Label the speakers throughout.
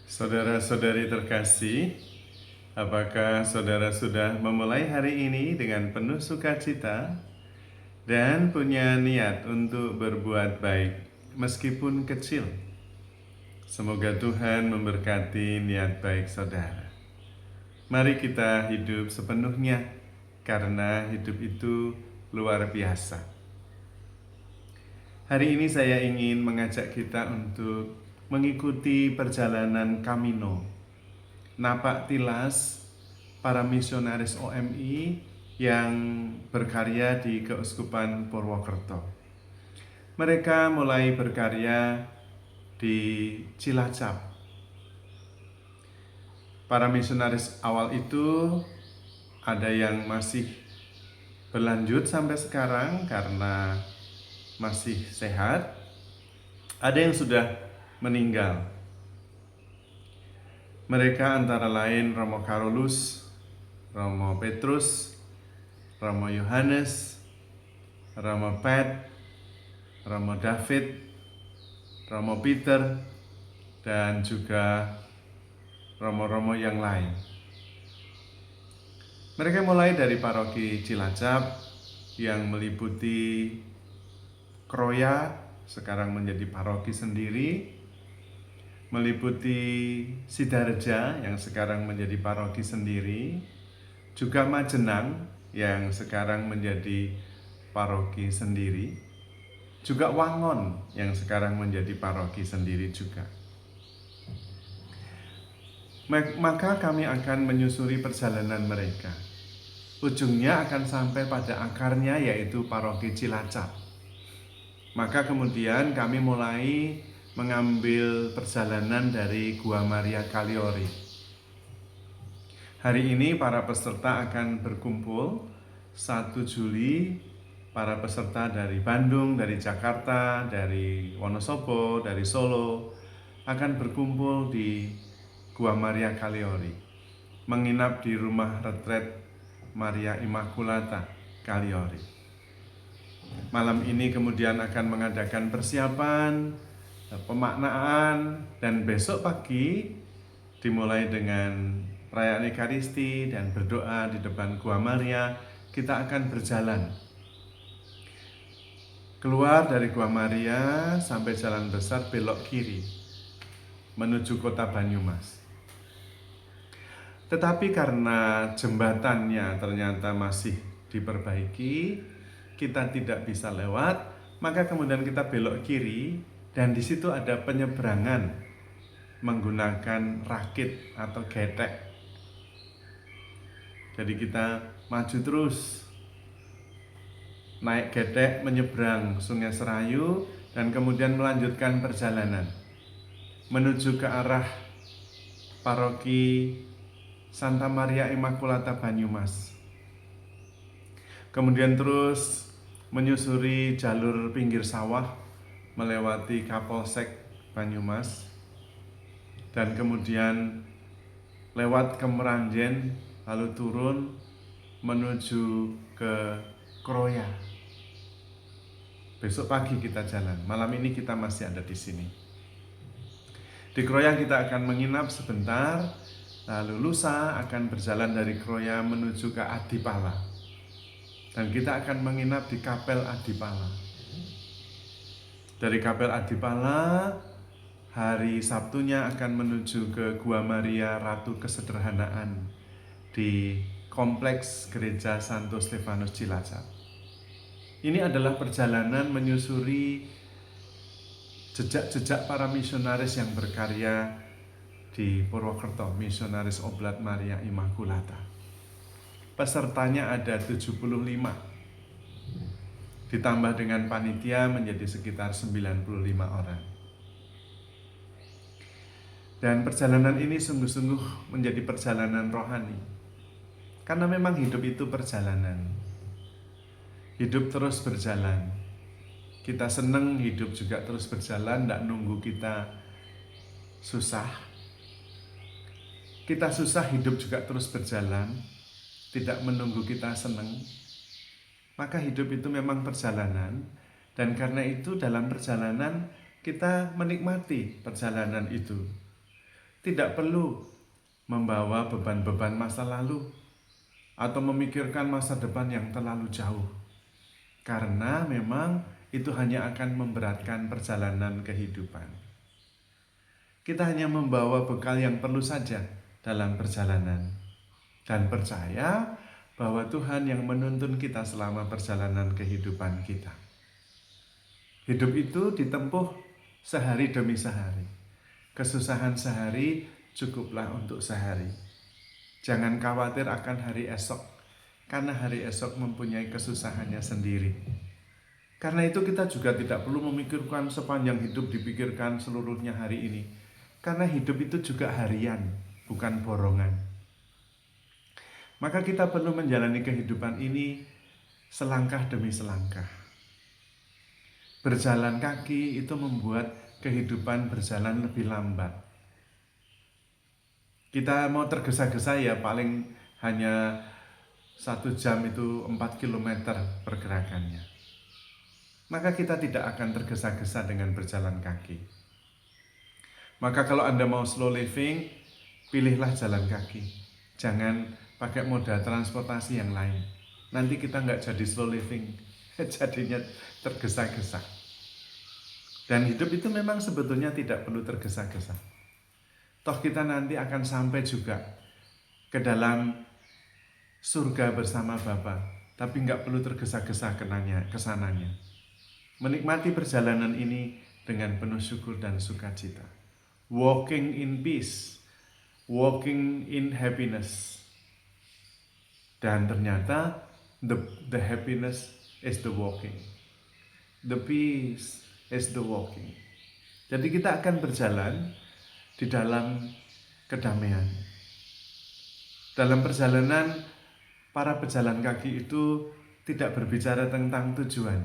Speaker 1: Saudara-saudari terkasih, apakah saudara sudah memulai hari ini dengan penuh sukacita dan punya niat untuk berbuat baik meskipun kecil? Semoga Tuhan memberkati niat baik saudara. Mari kita hidup sepenuhnya karena hidup itu luar biasa. Hari ini saya ingin mengajak kita untuk mengikuti perjalanan Camino, napak tilas para misionaris OMI yang berkarya di Keuskupan Purwokerto. Mereka mulai berkarya di Cilacap. Para misionaris awal itu ada yang masih berlanjut sampai sekarang karena masih sehat, ada yang sudah meninggal. Mereka antara lain Romo Carolus, Romo Petrus, Romo Yohanes, Romo Pat, Romo David, Romo Peter, dan juga romo-romo yang lain. Mereka mulai dari paroki Cilacap yang meliputi Kroya, sekarang menjadi paroki sendiri, meliputi Sidareja yang sekarang menjadi paroki sendiri, juga Majenang yang sekarang menjadi paroki sendiri, juga Wangon yang sekarang menjadi paroki sendiri juga. Maka kami akan menyusuri perjalanan mereka. Ujungnya akan sampai pada akarnya, yaitu paroki Cilacap. Maka kemudian kami mulai mengambil perjalanan dari Gua Maria Kaliori. Hari ini para peserta akan berkumpul 1 Juli. Para peserta dari Bandung, dari Jakarta, dari Wonosobo, dari Solo akan berkumpul di Gua Maria Kaliori, menginap di rumah retret Maria Immaculata Kaliori. Malam ini kemudian akan mengadakan persiapan, pemaknaan, dan besok pagi dimulai dengan perayaan Ekaristi dan berdoa di depan Gua Maria. Kita akan berjalan keluar dari Gua Maria sampai jalan besar, belok kiri menuju kota Banyumas. Tetapi karena jembatannya ternyata masih diperbaiki, kita tidak bisa lewat, maka kemudian kita belok kiri dan di situ ada penyeberangan menggunakan rakit atau getek. Jadi kita maju terus, naik getek menyeberang Sungai Serayu dan kemudian melanjutkan perjalanan menuju ke arah paroki Santa Maria Immaculata Banyumas. Kemudian terus menyusuri jalur pinggir sawah melewati Kapolsek Banyumas, dan kemudian lewat ke Meranjen, lalu turun menuju ke Kroya. Besok pagi kita jalan, malam ini kita masih ada di sini. Di Kroya kita akan menginap sebentar, lalu lusa akan berjalan dari Kroya menuju ke Adipala. Dan kita akan menginap di Kapel Adipala. Dari Kapel Adipala, hari Sabtunya akan menuju ke Gua Maria Ratu Kesederhanaan di Kompleks Gereja Santo Stefanus Cilacap. Ini adalah perjalanan menyusuri jejak-jejak para misionaris yang berkarya di Purwokerto, misionaris Oblat Maria Immaculata. Pesertanya ada 75, ditambah dengan panitia menjadi sekitar 95 orang. Dan perjalanan ini sungguh-sungguh menjadi perjalanan rohani, karena memang hidup itu perjalanan. Hidup terus berjalan. Kita seneng, hidup juga terus berjalan, tidak nunggu kita susah. Kita susah, hidup juga terus berjalan, tidak menunggu kita senang. Maka hidup itu memang perjalanan, dan karena itu dalam perjalanan kita menikmati perjalanan itu. Tidak perlu membawa beban-beban masa lalu atau memikirkan masa depan yang terlalu jauh. Karena memang itu hanya akan memberatkan perjalanan kehidupan. Kita hanya membawa bekal yang perlu saja dalam perjalanan. Dan percaya bahwa Tuhan yang menuntun kita selama perjalanan kehidupan kita. Hidup itu ditempuh sehari demi sehari. Kesusahan sehari cukuplah untuk sehari. Jangan khawatir akan hari esok, karena hari esok mempunyai kesusahannya sendiri. Karena itu kita juga tidak perlu memikirkan sepanjang hidup dipikirkan seluruhnya hari ini. Karena hidup itu juga harian, bukan borongan. Maka kita perlu menjalani kehidupan ini selangkah demi selangkah. Berjalan kaki itu membuat kehidupan berjalan lebih lambat. Kita mau tergesa-gesa ya paling hanya 1 jam itu 4 km pergerakannya. Maka kita tidak akan tergesa-gesa dengan berjalan kaki. Maka kalau Anda mau slow living, pilihlah jalan kaki. Jangan pakai moda transportasi yang lain. Nanti kita nggak jadi slow living, jadinya tergesa-gesa. Dan hidup itu memang sebetulnya tidak perlu tergesa-gesa. Toh kita nanti akan sampai juga ke dalam surga bersama Bapa, tapi nggak perlu tergesa-gesa kesananya. Menikmati perjalanan ini dengan penuh syukur dan sukacita. Walking in peace, walking in happiness. Dan ternyata the happiness is the walking. The peace is the walking. Jadi kita akan berjalan di dalam kedamaian. Dalam perjalanan, para pejalan kaki itu tidak berbicara tentang tujuan,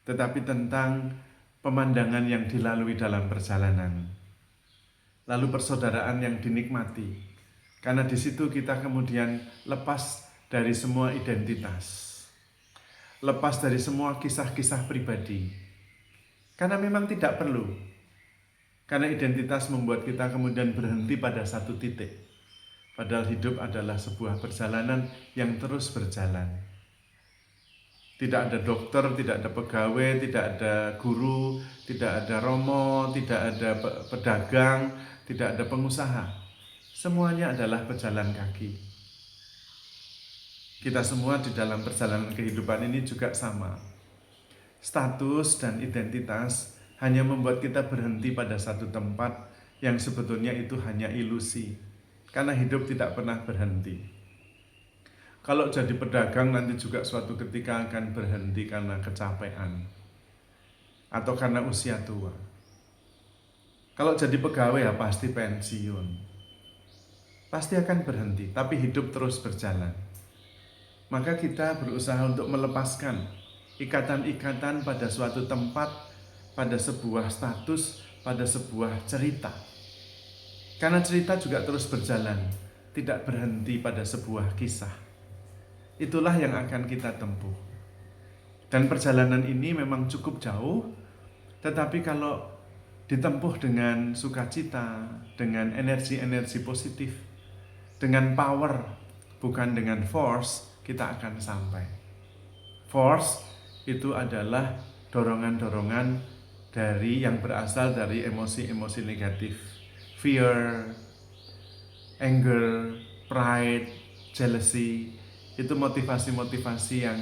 Speaker 1: tetapi tentang pemandangan yang dilalui dalam perjalanan. Lalu persaudaraan yang dinikmati. Karena di situ kita kemudian lepas dari semua identitas. Lepas dari semua kisah-kisah pribadi. Karena memang tidak perlu. Karena identitas membuat kita kemudian berhenti pada satu titik. Padahal hidup adalah sebuah perjalanan yang terus berjalan. Tidak ada dokter, tidak ada pegawai, tidak ada guru, tidak ada romo, tidak ada pedagang, tidak ada pengusaha. Semuanya adalah pejalan kaki. Kita semua di dalam perjalanan kehidupan ini juga sama. Status dan identitas hanya membuat kita berhenti pada satu tempat yang sebetulnya itu hanya ilusi. Karena hidup tidak pernah berhenti. Kalau jadi pedagang nanti juga suatu ketika akan berhenti karena kecapean. Atau karena usia tua. Kalau jadi pegawai ya pasti pensiun. Pasti akan berhenti, tapi hidup terus berjalan. Maka kita berusaha untuk melepaskan ikatan-ikatan pada suatu tempat, pada sebuah status, pada sebuah cerita. Karena cerita juga terus berjalan, tidak berhenti pada sebuah kisah. Itulah yang akan kita tempuh. Dan perjalanan ini memang cukup jauh, tetapi kalau ditempuh dengan sukacita, dengan energi-energi positif, dengan power, bukan dengan force, kita akan sampai. Force itu adalah dorongan-dorongan yang berasal dari emosi-emosi negatif. Fear, anger, pride, jealousy. Itu motivasi-motivasi yang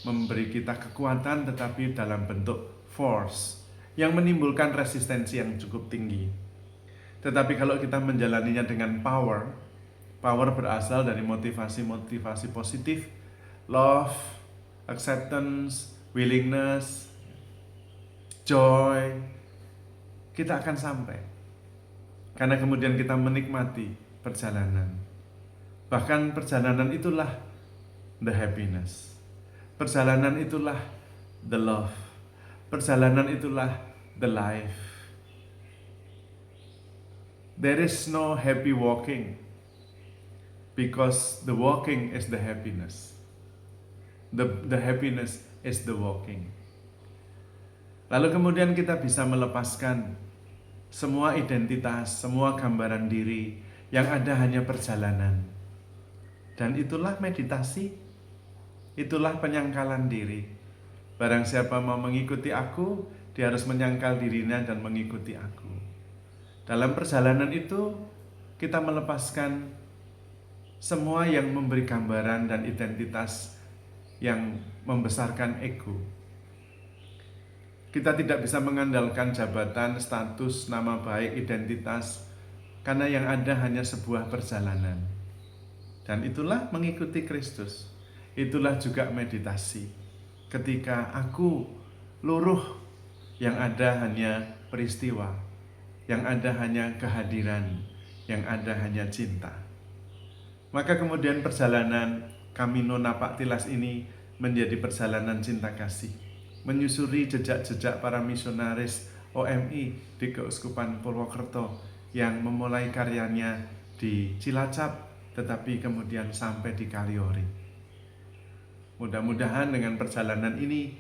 Speaker 1: memberi kita kekuatan tetapi dalam bentuk force, yang menimbulkan resistensi yang cukup tinggi. Tetapi kalau kita menjalaninya dengan power berasal dari motivasi-motivasi positif, love, acceptance, willingness, joy, kita akan sampai. Karena kemudian kita menikmati perjalanan. Bahkan perjalanan itulah the happiness. Perjalanan itulah the love. Perjalanan itulah the life. There is no happy walking, because the walking is the happiness. The happiness is the walking. Lalu kemudian kita bisa melepaskan semua identitas, semua gambaran diri, yang ada hanya perjalanan. Dan itulah meditasi, itulah penyangkalan diri. Barang siapa mau mengikuti aku, dia harus menyangkal dirinya dan mengikuti aku. Dalam perjalanan itu, kita melepaskan semua yang memberi gambaran dan identitas yang membesarkan ego. Kita tidak bisa mengandalkan jabatan, status, nama baik, identitas, karena yang ada hanya sebuah perjalanan. Dan itulah mengikuti Kristus. Itulah juga meditasi. Ketika aku luruh, yang ada hanya peristiwa, yang ada hanya kehadiran, yang ada hanya cinta. Maka kemudian perjalanan Camino Napak Tilas ini menjadi perjalanan cinta kasih, menyusuri jejak-jejak para misionaris OMI di Keuskupan Purwokerto yang memulai karyanya di Cilacap, tetapi kemudian sampai di Kaliori. Mudah-mudahan dengan perjalanan ini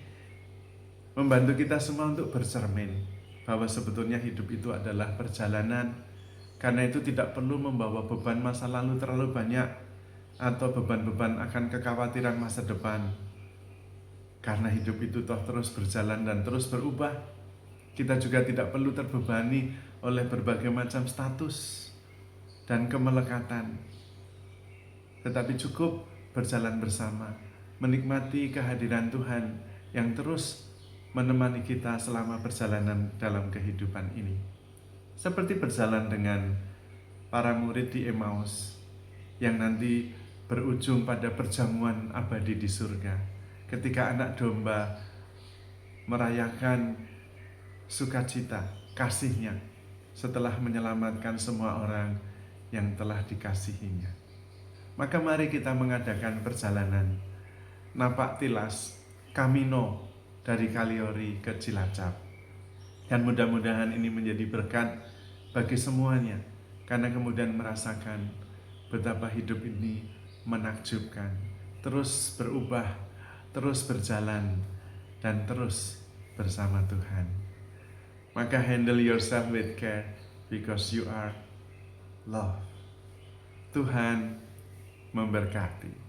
Speaker 1: membantu kita semua untuk bercermin bahwa sebetulnya hidup itu adalah perjalanan. Karena itu tidak perlu membawa beban masa lalu terlalu banyak atau beban-beban akan kekhawatiran masa depan. Karena hidup itu toh terus berjalan dan terus berubah. Kita juga tidak perlu terbebani oleh berbagai macam status dan kemelekatan. Tetapi cukup berjalan bersama, menikmati kehadiran Tuhan yang terus menemani kita selama perjalanan dalam kehidupan ini. Seperti berjalan dengan para murid di Emmaus yang nanti berujung pada perjamuan abadi di surga. Ketika anak domba merayakan sukacita kasihnya setelah menyelamatkan semua orang yang telah dikasihinya. Maka mari kita mengadakan perjalanan Napak Tilas Camino dari Kaliori ke Cilacap. Dan mudah-mudahan ini menjadi berkat bagi semuanya, karena kemudian merasakan betapa hidup ini menakjubkan, terus berubah, terus berjalan, dan terus bersama Tuhan. Maka handle yourself with care, because you are love. Tuhan memberkati.